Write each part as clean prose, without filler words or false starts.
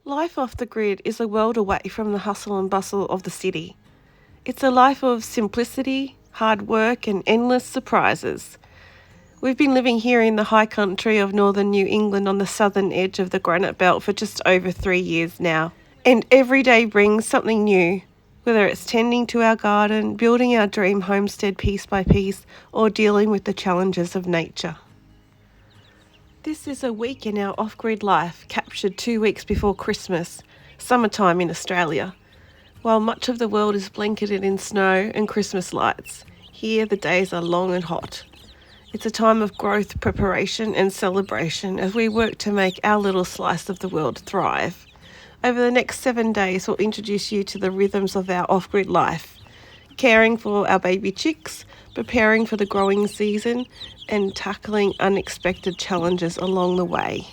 Life off the grid is a world away from the hustle and bustle of the city. It's a life of simplicity, hard work, and endless surprises. We've been living here in the high country of northern New England on the southern edge of the granite belt for just over 3 years now. And every day brings something new, whether it's tending to our garden, building our dream homestead piece by piece, or dealing with the challenges of nature. This is a week in our off-grid life, captured 2 weeks before Christmas, summertime in Australia. While much of the world is blanketed in snow and Christmas lights, here the days are long and hot. It's a time of growth, preparation and celebration as we work to make our little slice of the world thrive. Over the next 7 days, we'll introduce you to the rhythms of our off-grid life, caring for our baby chicks, preparing for the growing season, and tackling unexpected challenges along the way.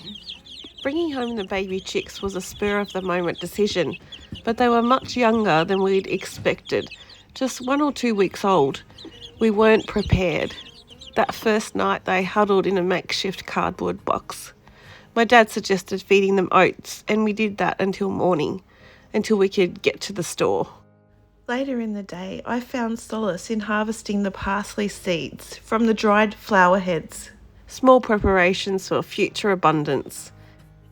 Bringing home the baby chicks was a spur-of-the-moment decision, but they were much younger than we'd expected, just 1 or 2 weeks old. We weren't prepared. That first night they huddled in a makeshift cardboard box. My dad suggested feeding them oats, and we did that until morning, until we could get to the store. Later in the day, I found solace in harvesting the parsley seeds from the dried flower heads, small preparations for future abundance.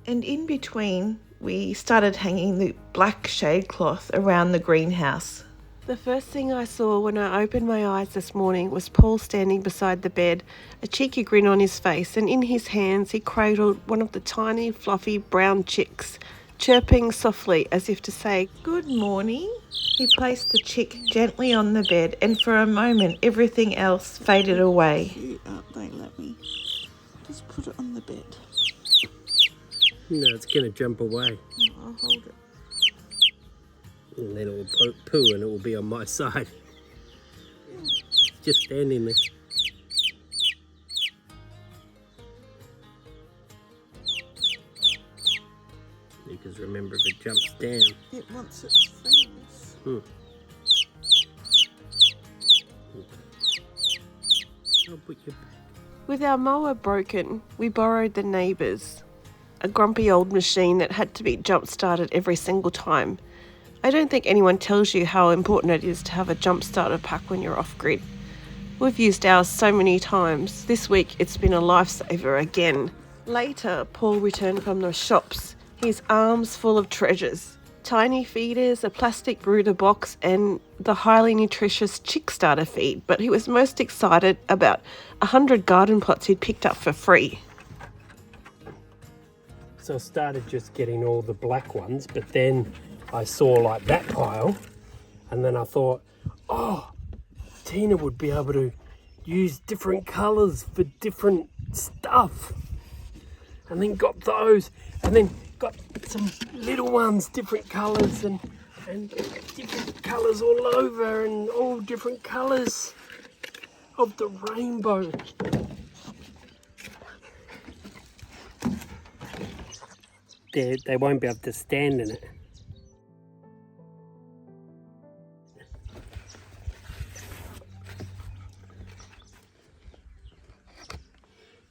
And in between, we started hanging the black shade cloth around the greenhouse. The first thing I saw when I opened my eyes this morning was Paul standing beside the bed, a cheeky grin on his face, and in his hands he cradled one of the tiny, fluffy brown chicks, chirping softly as if to say, "Good morning." He placed the chick gently on the bed, and for a moment everything else faded away. Don't let me. Just put it on the bed. No, it's going to jump away. Oh, I'll hold it. And then it will poo and it will be on my side. Just standing there. Because remember, if it jumps down, It wants its friends. I'll put you back. With our mower broken, we borrowed the neighbour's, a grumpy old machine that had to be jump-started every single time. I don't think anyone tells you how important it is to have a jump-starter pack when you're off-grid. We've used ours so many times. This week it's been a lifesaver again. Later, Paul returned from the shops, his arms full of treasures. Tiny feeders, a plastic brooder box, and the highly nutritious chick starter feed, but he was most excited about 100 garden pots he'd picked up for free. So I started just getting all the black ones, but then I saw like that pile, and then I thought, oh, Tina would be able to use different colours for different stuff. And then got those, and then got some little ones, different colours, and different colours all over, and all different colours of the rainbow. They won't be able to stand in it.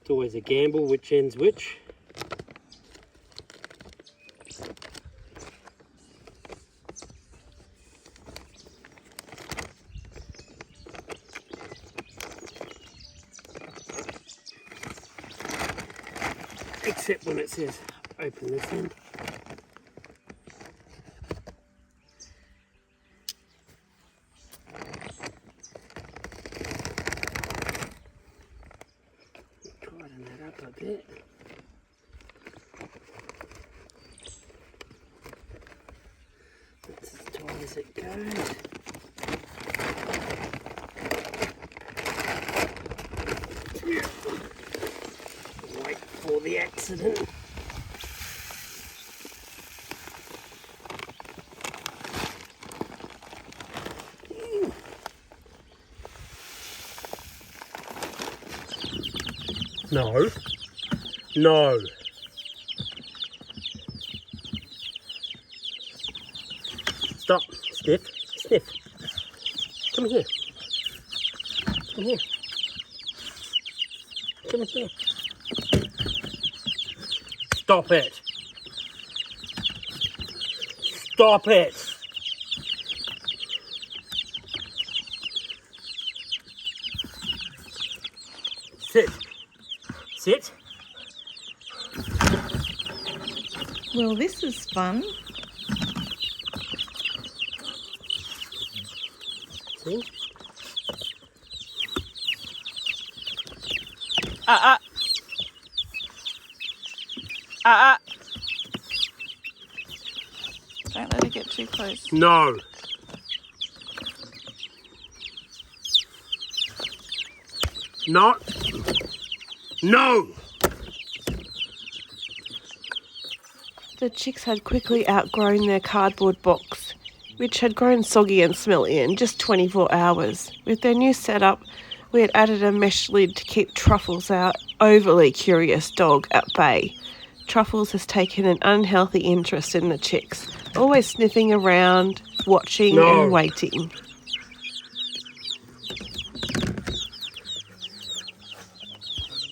It's always a gamble which ends which. Except when it says open this end. Tighten that up a bit. That's as tight as it goes. Wait for the accident. No. No. Stop. Sniff. Sniff. Come here. Come here. Come here. Stop it. Stop it! Sit. Sit. Well, this is fun. See? Don't let it get too close. No. Not. No. The chicks had quickly outgrown their cardboard box, which had grown soggy and smelly in just 24 hours. With their new setup, we had added a mesh lid to keep Truffles, our overly curious dog, at bay. Truffles has taken an unhealthy interest in the chicks, always sniffing around, watching No. and waiting.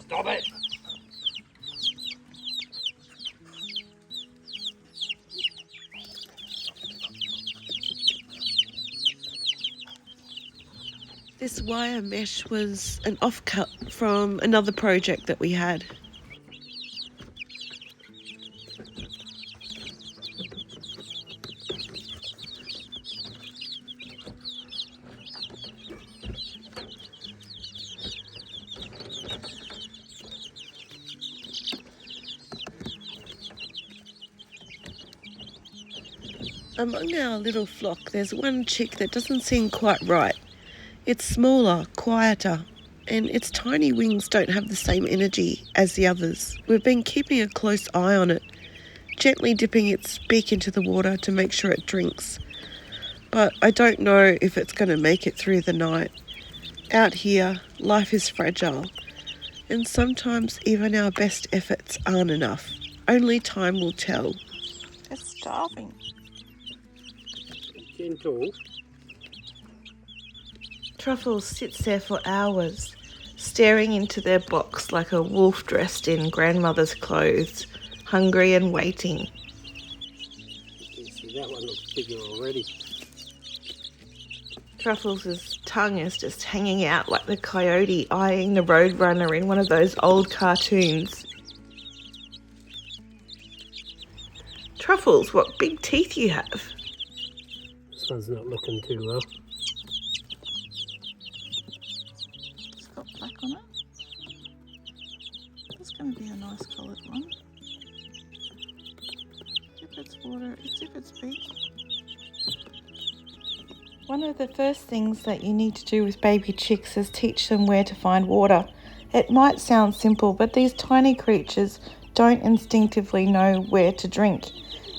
Stop it. This wire mesh was an offcut from another project that we had. Among our little flock, there's one chick that doesn't seem quite right. It's smaller, quieter, and its tiny wings don't have the same energy as the others. We've been keeping a close eye on it, gently dipping its beak into the water to make sure it drinks. But I don't know if it's going to make it through the night. Out here, life is fragile, and sometimes even our best efforts aren't enough. Only time will tell. It's starving. Gentle. Truffles sits there for hours, staring into their box like a wolf dressed in grandmother's clothes, hungry and waiting. You can see that one looks bigger already. Truffles' tongue is just hanging out like the coyote eyeing the roadrunner in one of those old cartoons. Truffles, what big teeth you have. This one's not looking too well. It's got black on it. That's going to be a nice coloured one. Dip its water, dip its beak. One of the first things that you need to do with baby chicks is teach them where to find water. It might sound simple, but these tiny creatures don't instinctively know where to drink.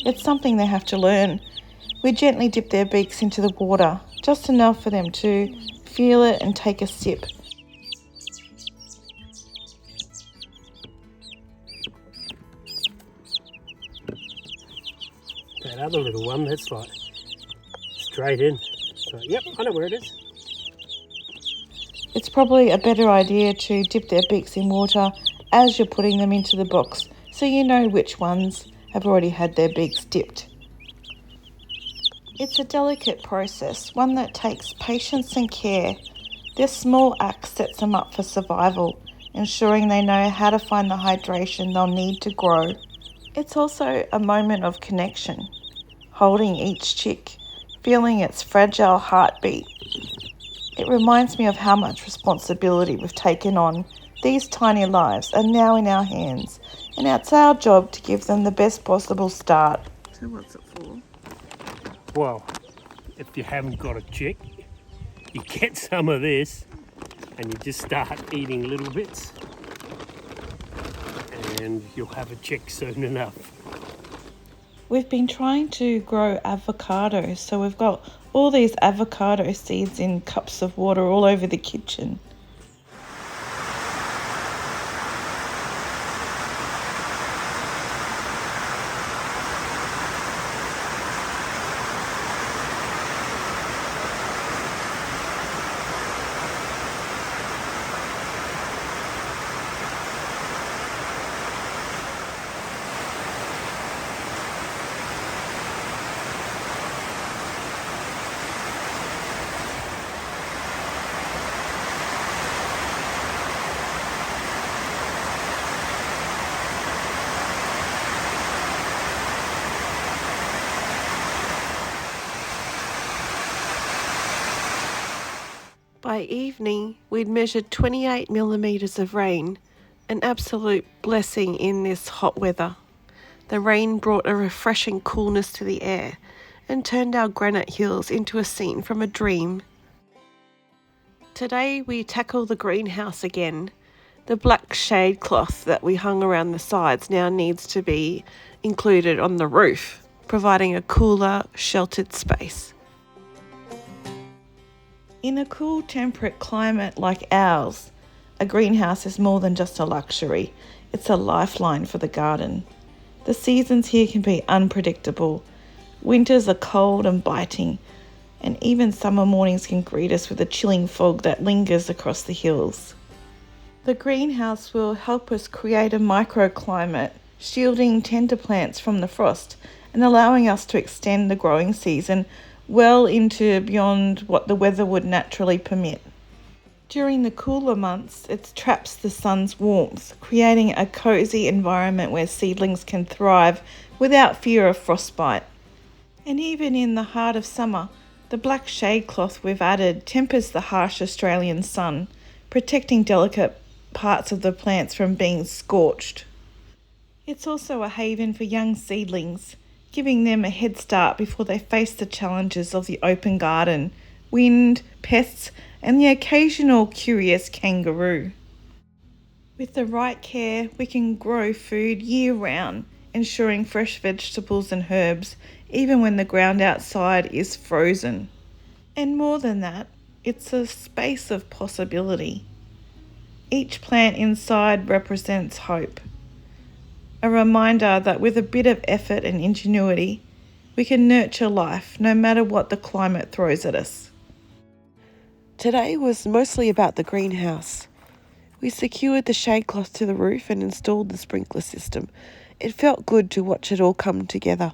It's something they have to learn. We gently dip their beaks into the water, just enough for them to feel it and take a sip. That other little one, that's like straight in. So, yep, I know where it is. It's probably a better idea to dip their beaks in water as you're putting them into the box, so you know which ones have already had their beaks dipped. It's a delicate process, one that takes patience and care. This small act sets them up for survival, ensuring they know how to find the hydration they'll need to grow. It's also a moment of connection, holding each chick, feeling its fragile heartbeat. It reminds me of how much responsibility we've taken on. These tiny lives are now in our hands, and it's our job to give them the best possible start. So what's it for? Well, if you haven't got a chick, you get some of this and you just start eating little bits and you'll have a chick soon enough. We've been trying to grow avocado, so we've got all these avocado seeds in cups of water all over the kitchen. By evening, we'd measured 28 millimetres of rain, an absolute blessing in this hot weather. The rain brought a refreshing coolness to the air and turned our granite hills into a scene from a dream. Today we tackle the greenhouse again. The black shade cloth that we hung around the sides now needs to be included on the roof, providing a cooler, sheltered space. In a cool, temperate climate like ours, a greenhouse is more than just a luxury. It's a lifeline for the garden. The seasons here can be unpredictable. Winters are cold and biting, and even summer mornings can greet us with a chilling fog that lingers across the hills. The greenhouse will help us create a microclimate, shielding tender plants from the frost and allowing us to extend the growing season well into beyond what the weather would naturally permit. During the cooler months, it traps the sun's warmth, creating a cosy environment where seedlings can thrive without fear of frostbite. And even in the heart of summer, the black shade cloth we've added tempers the harsh Australian sun, protecting delicate parts of the plants from being scorched. It's also a haven for young seedlings, giving them a head start before they face the challenges of the open garden, wind, pests, and the occasional curious kangaroo. With the right care, we can grow food year-round, ensuring fresh vegetables and herbs, even when the ground outside is frozen. And more than that, it's a space of possibility. Each plant inside represents hope. A reminder that with a bit of effort and ingenuity, we can nurture life no matter what the climate throws at us. Today was mostly about the greenhouse. We secured the shade cloth to the roof and installed the sprinkler system. It felt good to watch it all come together,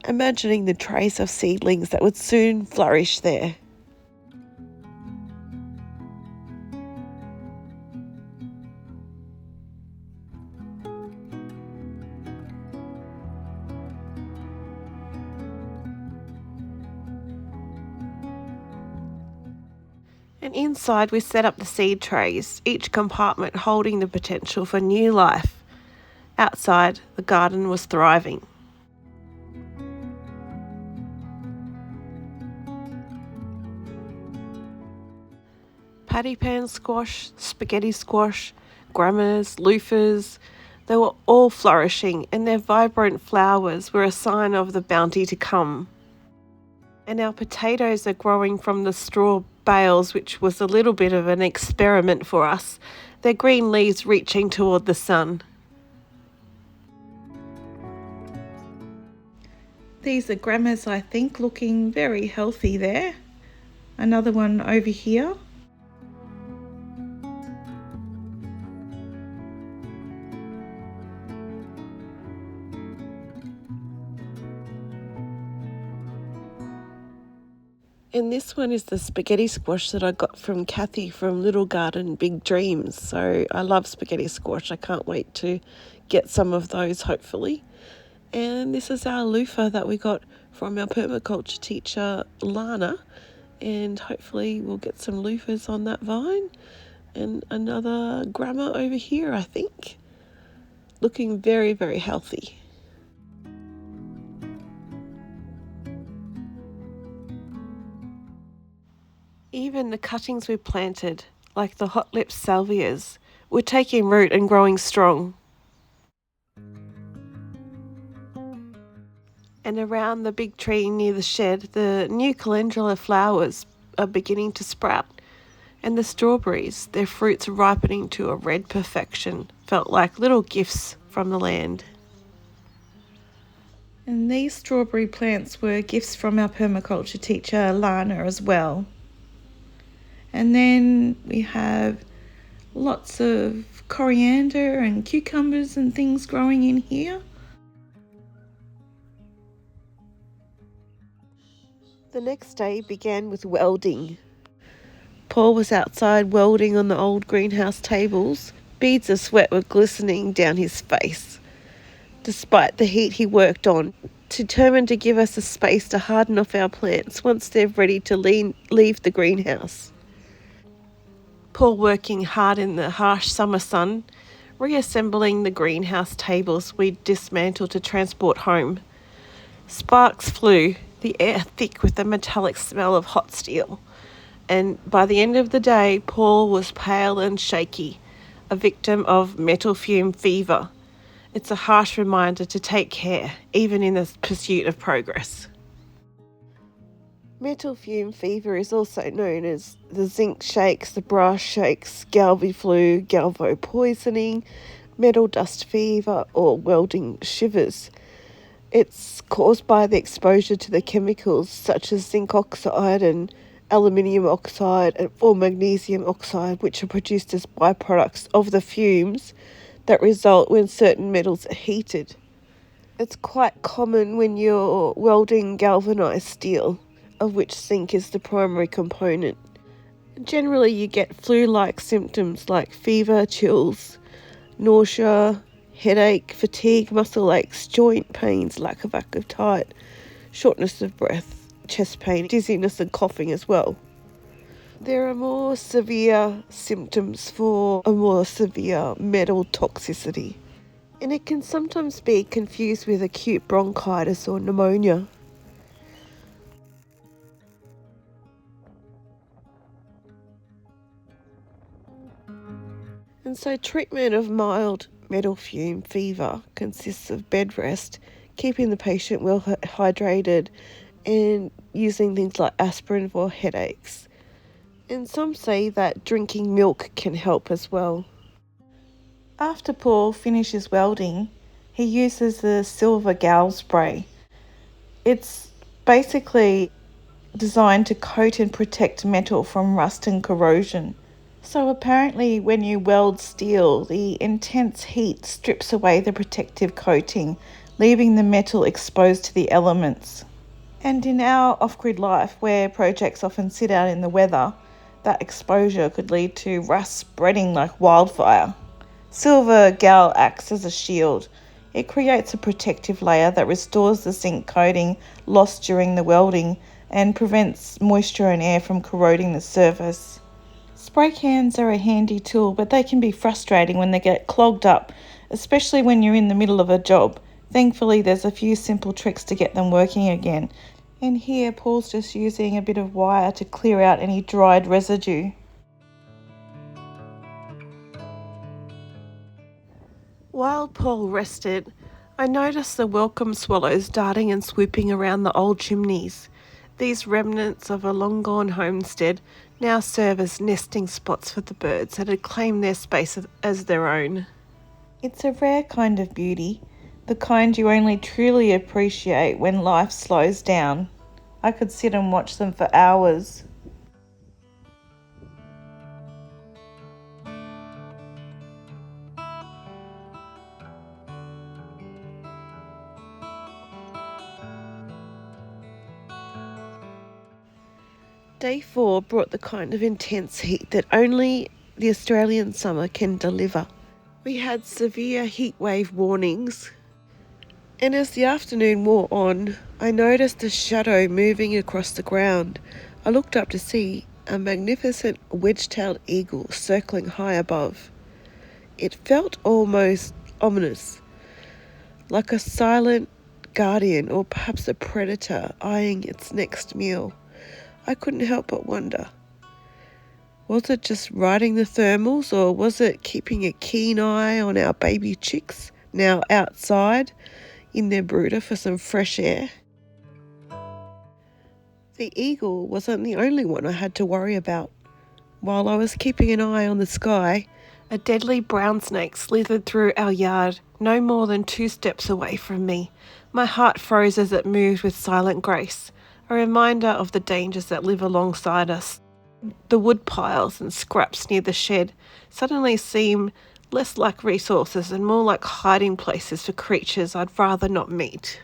imagining the trays of seedlings that would soon flourish there. And inside we set up the seed trays, each compartment holding the potential for new life. Outside, the garden was thriving. Paddy pan squash, spaghetti squash, grammars, loofahs, they were all flourishing, and their vibrant flowers were a sign of the bounty to come. And our potatoes are growing from the straw bales, which was a little bit of an experiment for us, their green leaves reaching toward the sun. These are grammars, I think, looking very healthy there. Another one over here. And this one is the spaghetti squash that I got from Kathy from Little Garden Big Dreams. So I love spaghetti squash. I can't wait to get some of those, hopefully. And this is our loofah that we got from our permaculture teacher, Lana. And hopefully we'll get some loofahs on that vine. And another grama over here, I think. Looking very, very healthy. Even the cuttings we planted, like the hot lip salvias, were taking root and growing strong. And around the big tree near the shed, the new calendula flowers are beginning to sprout. And the strawberries, their fruits ripening to a red perfection, felt like little gifts from the land. And these strawberry plants were gifts from our permaculture teacher, Lana, as well. And then we have lots of coriander and cucumbers and things growing in here. The next day began with welding. Paul was outside welding on the old greenhouse tables. Beads of sweat were glistening down his face. Despite the heat, he worked on, determined to give us a space to harden off our plants once they're ready to leave the greenhouse. Paul working hard in the harsh summer sun, reassembling the greenhouse tables we dismantled to transport home. Sparks flew, the air thick with the metallic smell of hot steel. And by the end of the day, Paul was pale and shaky, a victim of metal fume fever. It's a harsh reminder to take care, even in the pursuit of progress. Metal fume fever is also known as the zinc shakes, the brass shakes, galvi flu, galvo poisoning, metal dust fever, or welding shivers. It's caused by the exposure to the chemicals such as zinc oxide and aluminium oxide or magnesium oxide, which are produced as byproducts of the fumes that result when certain metals are heated. It's quite common when you're welding galvanized steel, of which zinc is the primary component. Generally, you get flu-like symptoms like fever, chills, nausea, headache, fatigue, muscle aches, joint pains, lack of appetite, shortness of breath, chest pain, dizziness and coughing as well. There are more severe symptoms for a more severe metal toxicity, and it can sometimes be confused with acute bronchitis or pneumonia. And so treatment of mild metal fume fever consists of bed rest, keeping the patient well hydrated, and using things like aspirin for headaches. And some say that drinking milk can help as well. After Paul finishes welding, he uses the silver gal spray. It's basically designed to coat and protect metal from rust and corrosion. So apparently when you weld steel, the intense heat strips away the protective coating, leaving the metal exposed to the elements. And in our off-grid life, where projects often sit out in the weather, that exposure could lead to rust spreading like wildfire. Silver gal acts as a shield. It creates a protective layer that restores the zinc coating lost during the welding and prevents moisture and air from corroding the surface. Spray cans are a handy tool, but they can be frustrating when they get clogged up, especially when you're in the middle of a job. Thankfully, there's a few simple tricks to get them working again. And here, Paul's just using a bit of wire to clear out any dried residue. While Paul rested, I noticed the welcome swallows darting and swooping around the old chimneys. These remnants of a long-gone homestead now serve as nesting spots for the birds that had claimed their space as their own. It's a rare kind of beauty, the kind you only truly appreciate when life slows down. I could sit and watch them for hours. Day 4 brought the kind of intense heat that only the Australian summer can deliver. We had severe heat wave warnings, and as the afternoon wore on, I noticed a shadow moving across the ground. I looked up to see a magnificent wedge-tailed eagle circling high above. It felt almost ominous, like a silent guardian or perhaps a predator eyeing its next meal. I couldn't help but wonder, was it just riding the thermals, or was it keeping a keen eye on our baby chicks now outside in their brooder for some fresh air? The eagle wasn't the only one I had to worry about. While I was keeping an eye on the sky, a deadly brown snake slithered through our yard, no more than 2 steps away from me. My heart froze as it moved with silent grace, a reminder of the dangers that live alongside us. The wood piles and scraps near the shed suddenly seem less like resources and more like hiding places for creatures I'd rather not meet.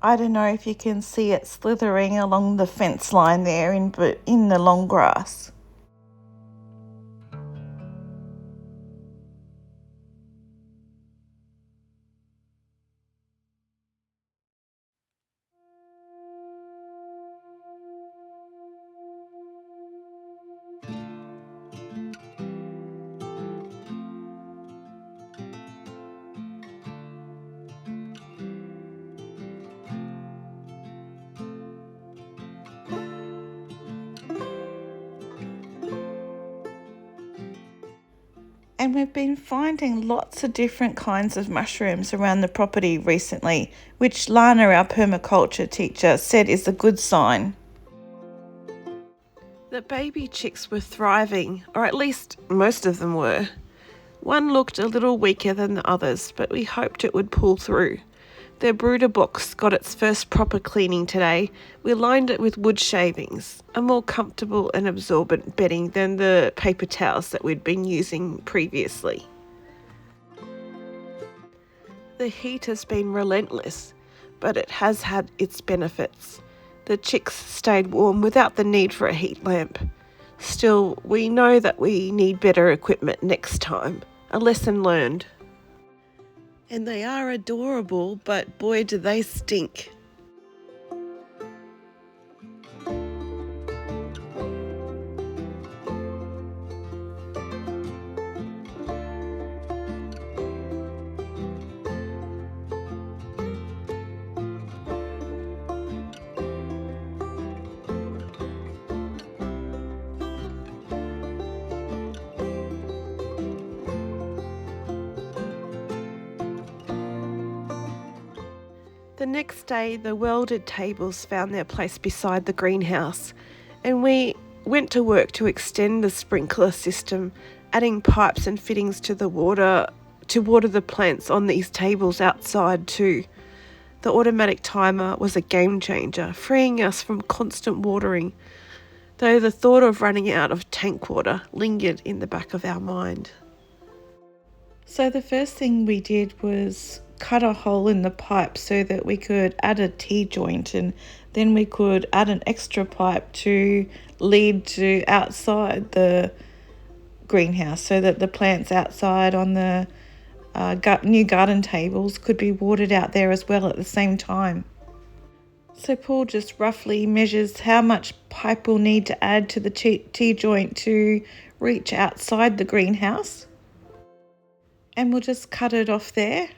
I don't know if you can see it slithering along the fence line there in the long grass. And we've been finding lots of different kinds of mushrooms around the property recently, which Lana, our permaculture teacher, said is a good sign. The baby chicks were thriving, or at least most of them were. One looked a little weaker than the others, but we hoped it would pull through. Their brooder box got its first proper cleaning today. We lined it with wood shavings, a more comfortable and absorbent bedding than the paper towels that we'd been using previously. The heat has been relentless, but it has had its benefits. The chicks stayed warm without the need for a heat lamp. Still, we know that we need better equipment next time. A lesson learned. And they are adorable, but boy do they stink. The next day, the welded tables found their place beside the greenhouse, and we went to work to extend the sprinkler system, adding pipes and fittings to the water to water the plants on these tables outside too. The automatic timer was a game changer, freeing us from constant watering, though the thought of running out of tank water lingered in the back of our mind. So the first thing we did was cut a hole in the pipe so that we could add a T-joint, and then we could add an extra pipe to lead to outside the greenhouse so that the plants outside on the new garden tables could be watered out there as well at the same time. So Paul just roughly measures how much pipe we'll need to add to the T-joint to reach outside the greenhouse, and we'll just cut it off there.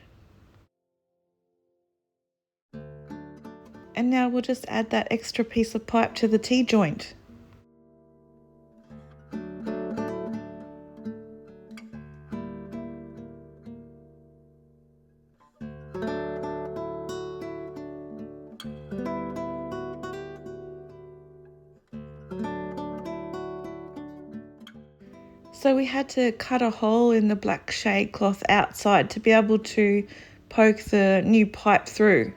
And now we'll just add that extra piece of pipe to the T-joint. So we had to cut a hole in the black shade cloth outside to be able to poke the new pipe through.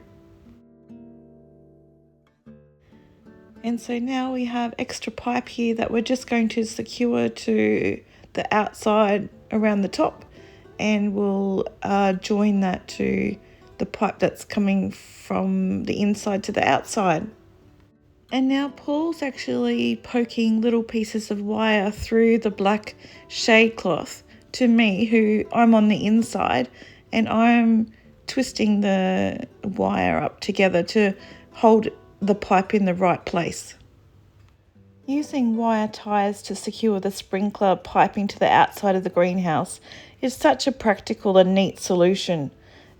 And so now we have extra pipe here that we're just going to secure to the outside around the top, and we'll join that to the pipe that's coming from the inside to the outside. And now Paul's actually poking little pieces of wire through the black shade cloth to me, who I'm on the inside, and I'm twisting the wire up together to hold the pipe in the right place. Using wire ties to secure the sprinkler piping to the outside of the greenhouse is such a practical and neat solution,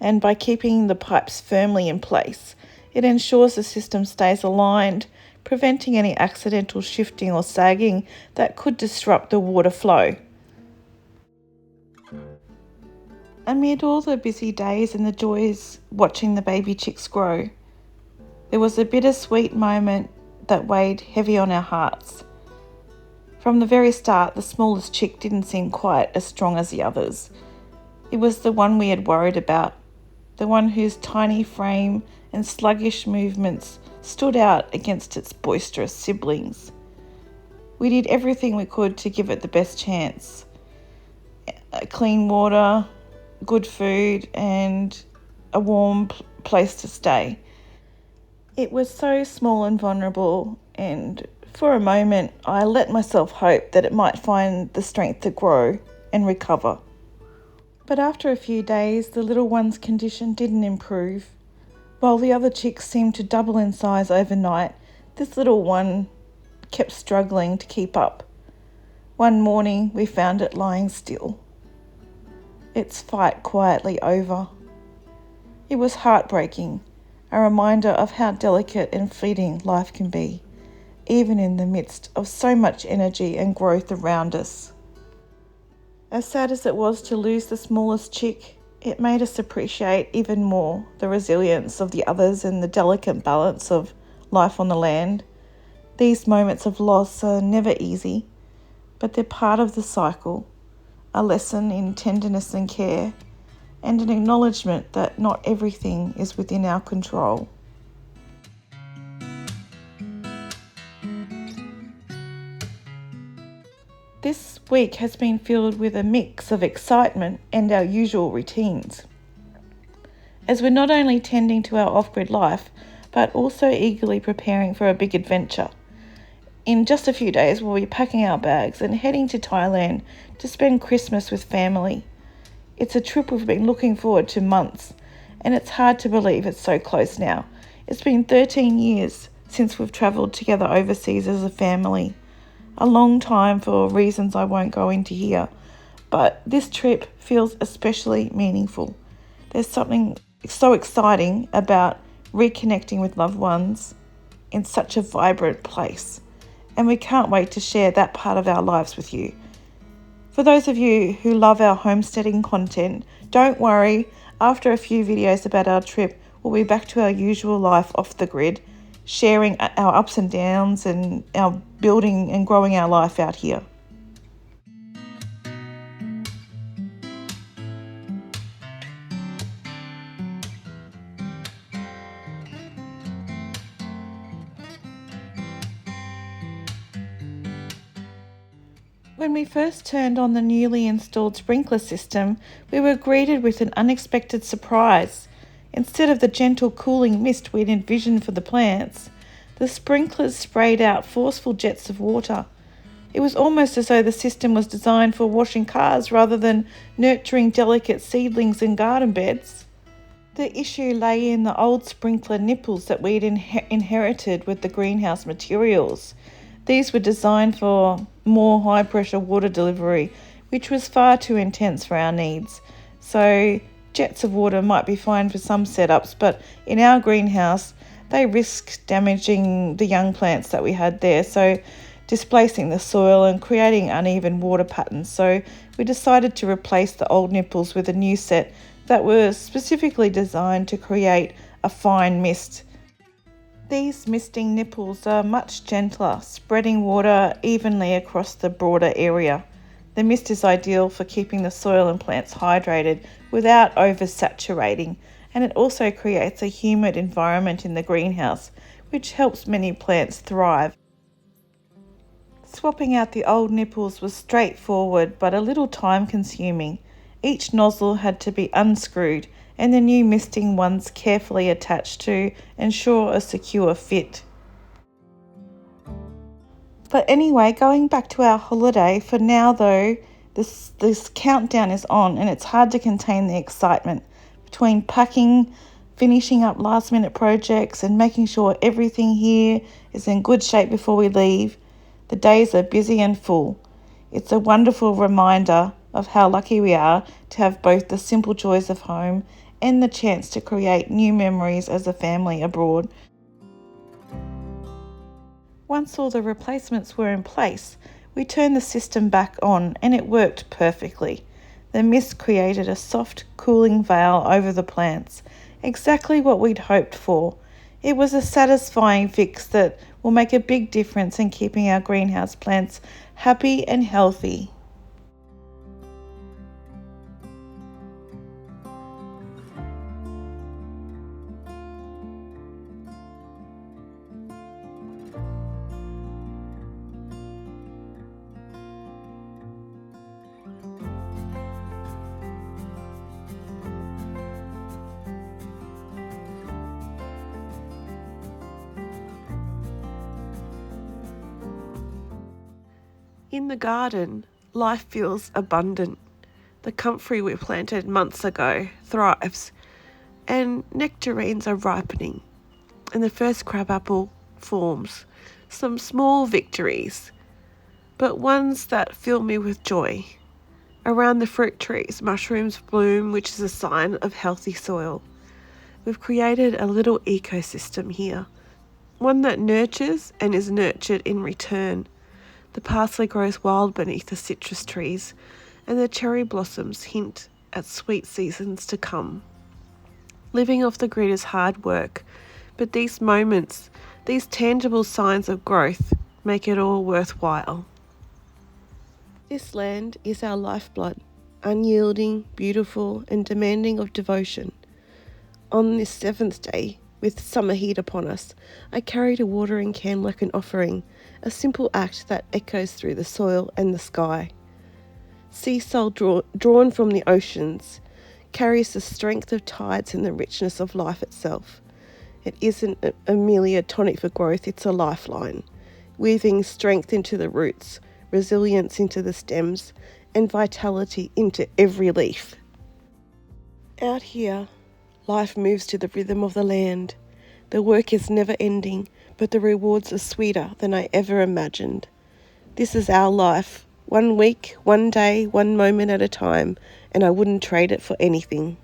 and by keeping the pipes firmly in place, it ensures the system stays aligned, preventing any accidental shifting or sagging that could disrupt the water flow. Amid all the busy days and the joys watching the baby chicks grow, there was a bittersweet moment that weighed heavy on our hearts. From the very start, the smallest chick didn't seem quite as strong as the others. It was the one we had worried about, the one whose tiny frame and sluggish movements stood out against its boisterous siblings. We did everything we could to give it the best chance. Clean water, good food, and a warm place to stay. It was so small and vulnerable, and for a moment I let myself hope that it might find the strength to grow and recover. But after a few days, the little one's condition didn't improve. While the other chicks seemed to double in size overnight, this little one kept struggling to keep up. One morning we found it lying still, its fight quietly over. It was heartbreaking, a reminder of how delicate and fleeting life can be, even in the midst of so much energy and growth around us. As sad as it was to lose the smallest chick, it made us appreciate even more the resilience of the others and the delicate balance of life on the land. These moments of loss are never easy, but they're part of the cycle, a lesson in tenderness and care, and an acknowledgement that not everything is within our control. This week has been filled with a mix of excitement and our usual routines, as we're not only tending to our off-grid life, but also eagerly preparing for a big adventure. In just a few days, we'll be packing our bags and heading to Thailand to spend Christmas with family. It's a trip we've been looking forward to months, and it's hard to believe it's so close now. It's been 13 years since we've travelled together overseas as a family. A long time for reasons I won't go into here, but this trip feels especially meaningful. There's something so exciting about reconnecting with loved ones in such a vibrant place, and we can't wait to share that part of our lives with you. For those of you who love our homesteading content, don't worry, after a few videos about our trip, we'll be back to our usual life off the grid, sharing our ups and downs and our building and growing our life out here. When we first turned on the newly installed sprinkler system, we were greeted with an unexpected surprise. Instead of the gentle cooling mist we'd envisioned for the plants, the sprinklers sprayed out forceful jets of water. It was almost as though the system was designed for washing cars rather than nurturing delicate seedlings and garden beds. The issue lay in the old sprinkler nipples that we'd inherited with the greenhouse materials. These were designed for more high-pressure water delivery, which was far too intense for our needs. So jets of water might be fine for some setups, but in our greenhouse, they risk damaging the young plants that we had there, so displacing the soil and creating uneven water patterns. So we decided to replace the old nipples with a new set that were specifically designed to create a fine mist. These misting nipples are much gentler, spreading water evenly across the broader area. The mist is ideal for keeping the soil and plants hydrated without oversaturating, and it also creates a humid environment in the greenhouse, which helps many plants thrive. Swapping out the old nipples was straightforward but a little time-consuming. Each nozzle had to be unscrewed and the new misting ones carefully attached to ensure a secure fit. But anyway, going back to our holiday, for now though, this countdown is on and it's hard to contain the excitement between packing, finishing up last minute projects and making sure everything here is in good shape before we leave. The days are busy and full. It's a wonderful reminder of how lucky we are to have both the simple joys of home and the chance to create new memories as a family abroad. Once all the replacements were in place, we turned the system back on and it worked perfectly. The mist created a soft, cooling veil over the plants, exactly what we'd hoped for. It was a satisfying fix that will make a big difference in keeping our greenhouse plants happy and healthy. In the garden, life feels abundant. The comfrey we planted months ago thrives, and nectarines are ripening, and the first crabapple forms. Some small victories, but ones that fill me with joy. Around the fruit trees, mushrooms bloom, which is a sign of healthy soil. We've created a little ecosystem here, one that nurtures and is nurtured in return. The parsley grows wild beneath the citrus trees, and the cherry blossoms hint at sweet seasons to come. Living off the grid is hard work, but these moments, these tangible signs of growth, make it all worthwhile. This land is our lifeblood, unyielding, beautiful, and demanding of devotion. On this 7th day, with summer heat upon us, I carried a watering can like an offering, a simple act that echoes through the soil and the sky. Sea soul drawn from the oceans carries the strength of tides and the richness of life itself. It isn't merely a tonic for growth, it's a lifeline, weaving strength into the roots, resilience into the stems, and vitality into every leaf. Out here, life moves to the rhythm of the land. The work is never ending, but the rewards are sweeter than I ever imagined. This is our life, 1 week, 1 day, 1 moment at a time, and I wouldn't trade it for anything.